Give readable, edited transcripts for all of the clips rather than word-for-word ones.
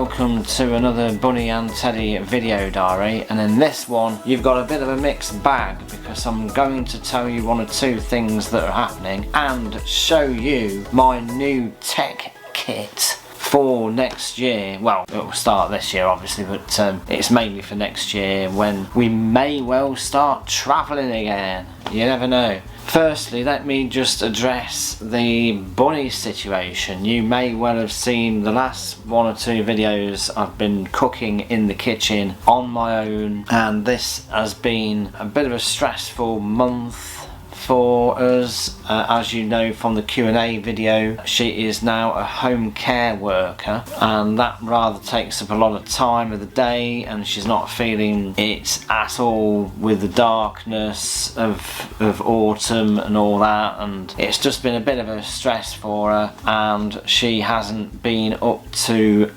welcome to another Bunny and Teddy video diary, and in this one you've got a bit of a mixed bag because I'm going to tell you one or two things that are happening and show you my new tech kit for next year. Well, it will start this year obviously, but it's mainly for next year when we may well start travelling again. You never know. Firstly, let me just address the bunny situation. You may well have seen the last one or two videos I've been cooking in the kitchen on my own, and this has been a bit of a stressful month for us. As you know from the Q&A video, she is now a home care worker, and that rather takes up a lot of time of the day, and she's not feeling it at all with the darkness of autumn and all that, and it's just been a bit of a stress for her, and she hasn't been up to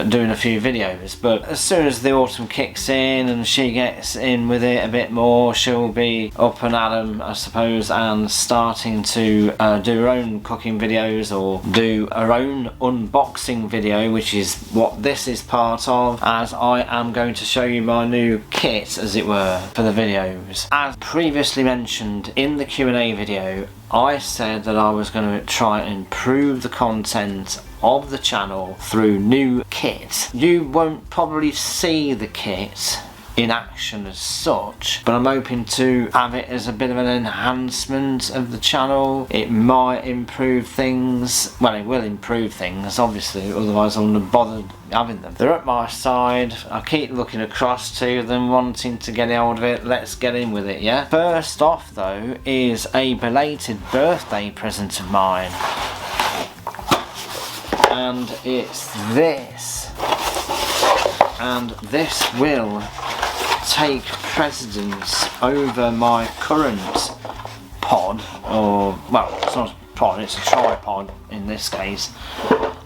doing a few videos. But as soon as the autumn kicks in and she gets in with it a bit more, she'll be up and at 'em, I suppose, and starting to do her own cooking videos or do her own unboxing video, which is what this is part of, as I am going to show you my new kit, as it were, for the videos. As previously mentioned in the Q&A video, I said that I was going to try and improve the content of the channel through new kit. You won't probably see the kit in action as such, but I'm hoping to have it as a bit of an enhancement of the channel. It might improve things. Well, it will improve things obviously, otherwise I wouldn't have bothered having them. They're at my side. I keep looking across to them wanting to get hold of it. Let's get in with it, yeah? First off though is a belated birthday present of mine, and it's this, and this will take precedence over my current pod, or well, it's not a pod, it's a tripod in this case.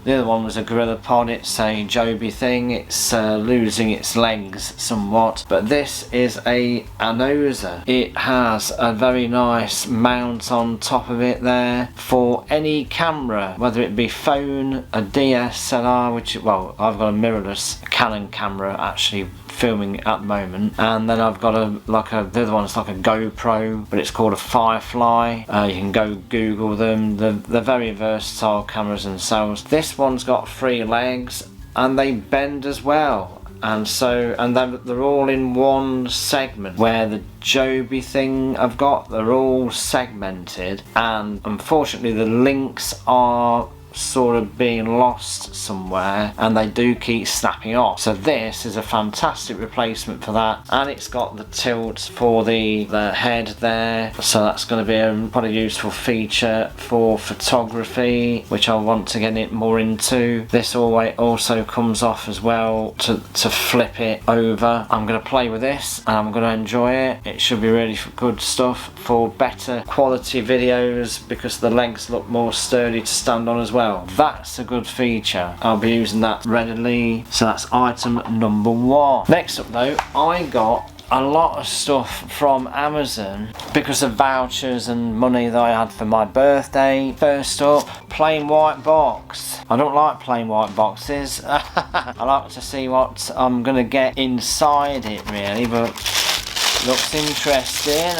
The other one was a gorilla pod. It's a Joby thing. It's losing its legs somewhat, but this is a ANOZER. It has a very nice mount on top of it there for any camera, whether it be phone, a DSLR, which, well, I've got a mirrorless Canon camera actually filming at the moment, and then I've got the other one's like a GoPro, but it's called a Firefly. You can go Google them. They're very versatile cameras themselves. This one's got 3 legs and they bend as well, and they're all in one segment, where the Joby thing I've got, they're all segmented, and unfortunately the links are sort of being lost somewhere and they do keep snapping off. So this is a fantastic replacement for that, and it's got the tilt for the head there, so that's going to be quite a useful feature for photography, which I want to get it more into. This also comes off as well to flip it over. I'm going to play with this and I'm going to enjoy it. It should be really good stuff for better quality videos because the legs look more sturdy to stand on as well. That's a good feature. I'll be using that readily. So that's item number 1. Next up though, I got a lot of stuff from Amazon because of vouchers and money that I had for my birthday. First up, plain white box. I don't like plain white boxes. I like to see what I'm gonna get inside it really, but looks interesting.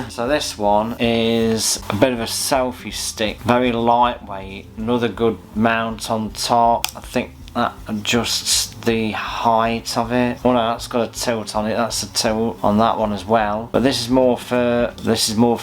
So this one is a bit of a selfie stick, very lightweight, another good mount on top. I think that adjusts the height of it. Oh no, that's got a tilt on it. That's a tilt on that one as well. But this is more for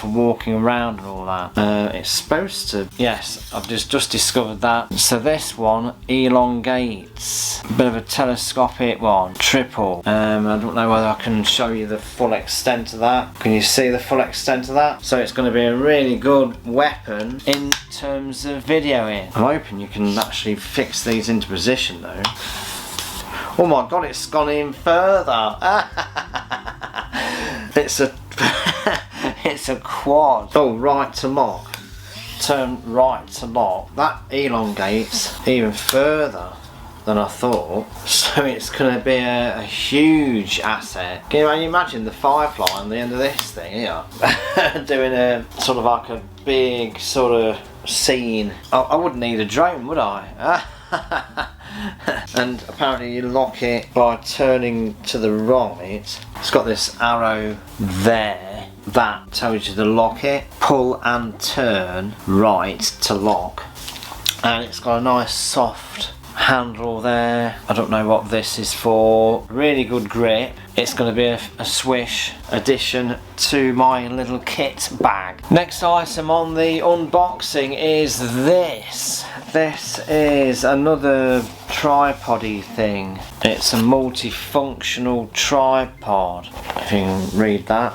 walking around and all that. It's supposed to. Yes, I've just discovered that. So this one elongates. A bit of a telescopic one, triple. I don't know whether I can show you the full extent of that. Can you see the full extent of that? So it's going to be a really good weapon in terms of videoing. I'm hoping you can actually fix these into position though. Oh my god, it's gone in further. It's a quad. Oh, right to lock. Turn right to lock. That elongates even further than I thought. So it's going to be a huge asset. Can you imagine the Firefly on the end of this thing here? Doing a sort of like a big sort of scene. I wouldn't need a drone, would I? And apparently you lock it by turning to the right. It's got this arrow there that tells you to lock it. Pull and turn right to lock. And it's got a nice soft handle there. I don't know what this is for. Really good grip. It's going to be a Swish addition to my little kit bag. Next item on the unboxing is this. This is another tripod-y thing. It's a multifunctional tripod. If you can read that.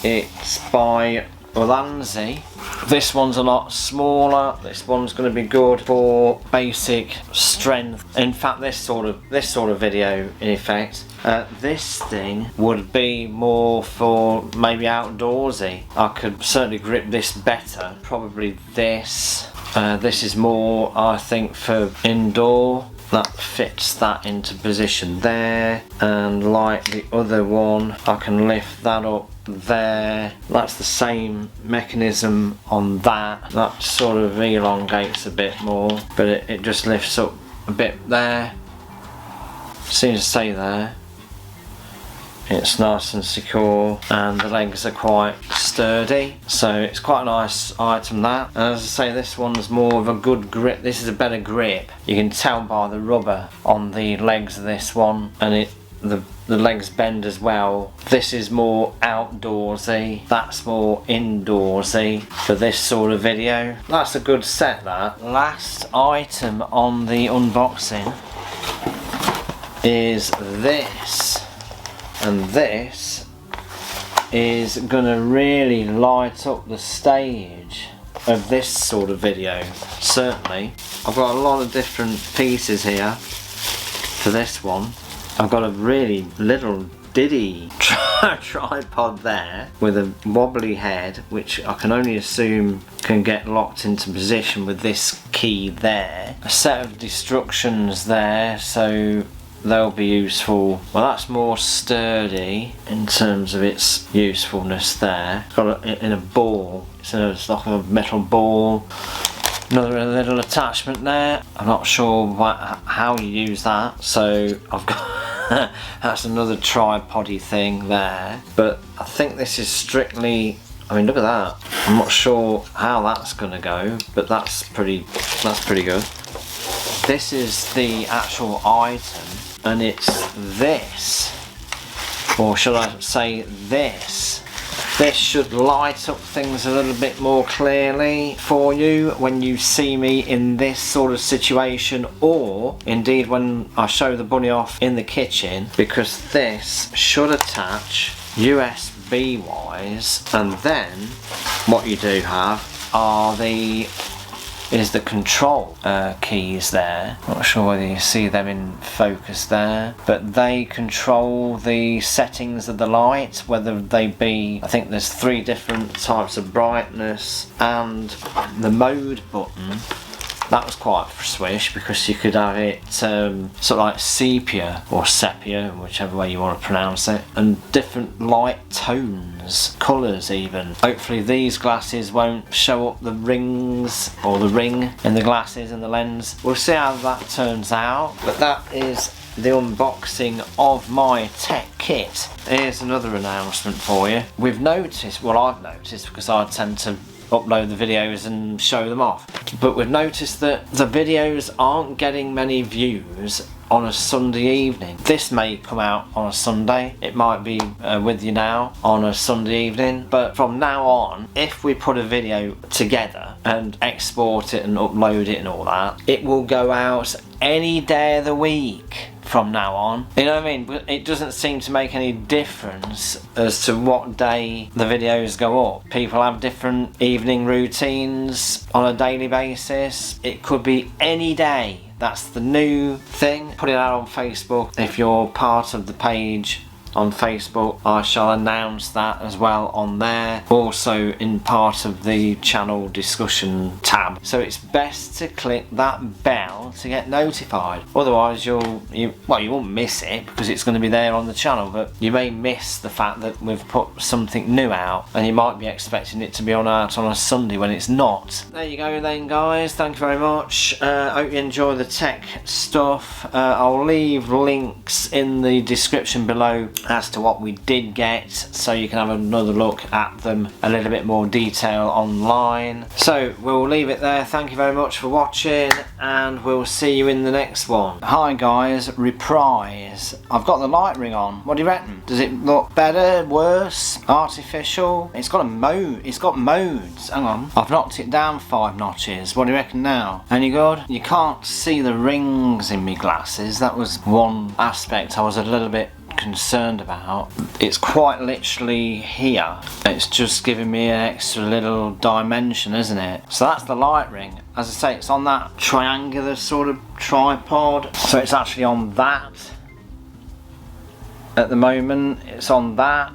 It's by Ulanzi. This one's a lot smaller. This one's going to be good for basic strength. In fact, this sort of video, in effect, this thing would be more for maybe outdoorsy. I could certainly grip this better. Probably this. This is more, I think, for indoor. That fits that into position there, and like the other one, I can lift that up there. That's the same mechanism on that. That sort of elongates a bit more, but it just lifts up a bit there. Seems to stay there. It's nice and secure, and the legs are quite sturdy, so it's quite a nice item, that. And as I say, this one's more of a good grip. This is a better grip. You can tell by the rubber on the legs of this one, and the legs bend as well. This is more outdoorsy, that's more indoorsy for this sort of video. That's a good set, that. Last item on the unboxing is this. And this is gonna really light up the stage of this sort of video. Certainly. I've got a lot of different pieces here for this one. I've got a really little diddy tripod there with a wobbly head, which I can only assume can get locked into position with this key there. A set of destructions there, so they'll be useful. Well, that's more sturdy in terms of its usefulness there. It's got it in a ball. It's like a metal ball. Another little attachment there. I'm not sure how you use that, so I've got that's another tripod-y thing there. But I think this is strictly, I mean, look at that. I'm not sure how that's gonna go, but that's pretty good. This is the actual item, and it's this, or should I say this. This should light up things a little bit more clearly for you when you see me in this sort of situation, or indeed when I show the bunny off in the kitchen, because this should attach USB wise, and then what you do have are the control keys there. Not sure whether you see them in focus there, but they control the settings of the light, whether they be, I think there's 3 different types of brightness, and the mode button. That was quite a swish, because you could have it sort of like sepia or sepia, whichever way you want to pronounce it, and different light tones, colours even. Hopefully these glasses won't show up the rings, or the ring in the glasses and the lens. We'll see how that turns out, but that is the unboxing of my tech kit. Here's another announcement for you. We've noticed, well, I've noticed, because I tend to upload the videos and show them off, but we've noticed that the videos aren't getting many views on a Sunday evening. This may come out on a Sunday, it might be with you now on a Sunday evening, but from now on, if we put a video together and export it and upload it and all that, it will go out any day of the week from now on. You know what I mean? But it doesn't seem to make any difference as to what day the videos go up. People have different evening routines on a daily basis. It could be any day. That's the new thing. Put it out on Facebook if you're part of the page on Facebook, I shall announce that as well on there, also in part of the channel discussion tab. So it's best to click that bell to get notified, otherwise you won't miss it because it's going to be there on the channel, but you may miss the fact that we've put something new out and you might be expecting it to be out on a Sunday when it's not. There you go then guys, thank you very much. Hope you enjoy the tech stuff. I'll leave links in the description below as to what we did get, so you can have another look at them a little bit more detail online. So we'll leave it there. Thank you very much for watching, and we'll see you in the next one. Hi guys, reprise. I've got the light ring on. What do you reckon? Does it look better, worse, artificial? It's got a mode. It's got modes. Hang on. I've knocked it down 5 notches. What do you reckon now? Any good? You can't see the rings in my glasses. That was one aspect I was a little bit concerned about. It's quite literally here. It's just giving me an extra little dimension, isn't it? So that's the light ring. As I say, it's on that triangular sort of tripod, so it's actually on that at the moment. It's on that.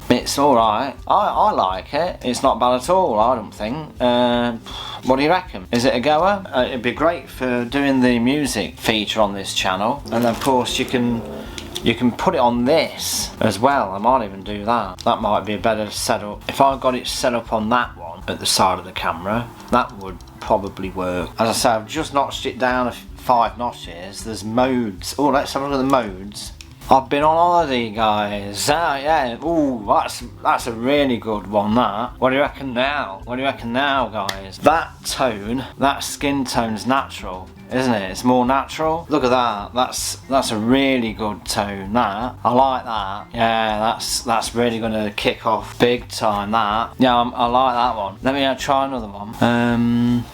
It's alright. I like it. It's not bad at all, I don't think. What do you reckon? Is it a goer? It'd be great for doing the music feature on this channel, and of course you can put it on this as well. I might even do that. That might be a better setup. If I got it set up on that one at the side of the camera, that would probably work. As I say, I've just notched it down 5 notches. There's modes. Oh, let's have a look at the modes. I've been on holiday, guys. Yeah. Ooh, that's a really good one, that. What do you reckon now? What do you reckon now, guys? That tone, that skin tone's natural, isn't it? It's more natural. Look at that. That's a really good tone, that. I like that. Yeah, that's really gonna kick off big time, that. Yeah, I like that one. Let me try another one.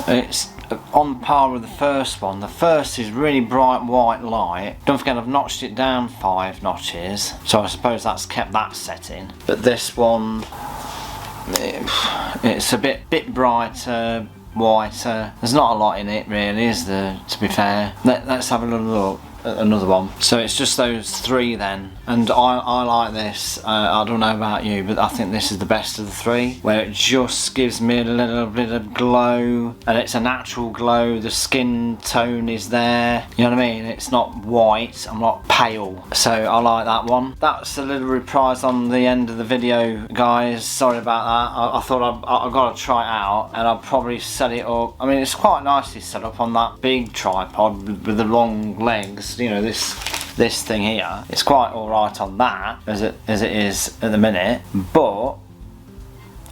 It's on par with the first one. The first is really bright white light. Don't forget I've notched it down 5 notches, so I suppose that's kept that setting. But this one, it's a bit brighter, whiter. There's not a lot in it really, is there, to be fair. Let's have a little look at another one. So it's just those 3 then, and I like this. I don't know about you, but I think this is the best of the 3, where it just gives me a little bit of glow, and it's a natural glow. The skin tone is there, you know what I mean? It's not white, I'm not pale, so I like that one. That's a little reprise on the end of the video, guys. Sorry about that. I thought I've got to try it out, and I'll probably set it up. I mean, it's quite nicely set up on that big tripod with the long legs, you know, this thing here. It's quite alright on that as it is at the minute, but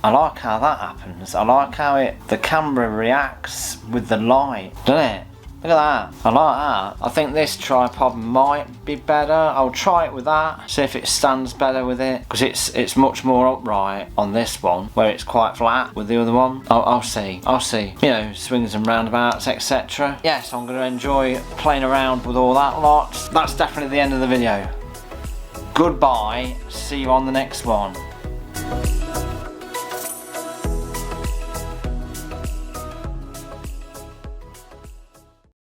I like how that happens. I like how the camera reacts with the light, doesn't it? Look at that. I like that. I think this tripod might be better. I'll try it with that, see if it stands better with it, because it's much more upright on this one, where it's quite flat with the other one. I'll see. You know, swings and roundabouts, etc. Yes, I'm going to enjoy playing around with all that lot. That's definitely the end of the video. Goodbye. See you on the next one.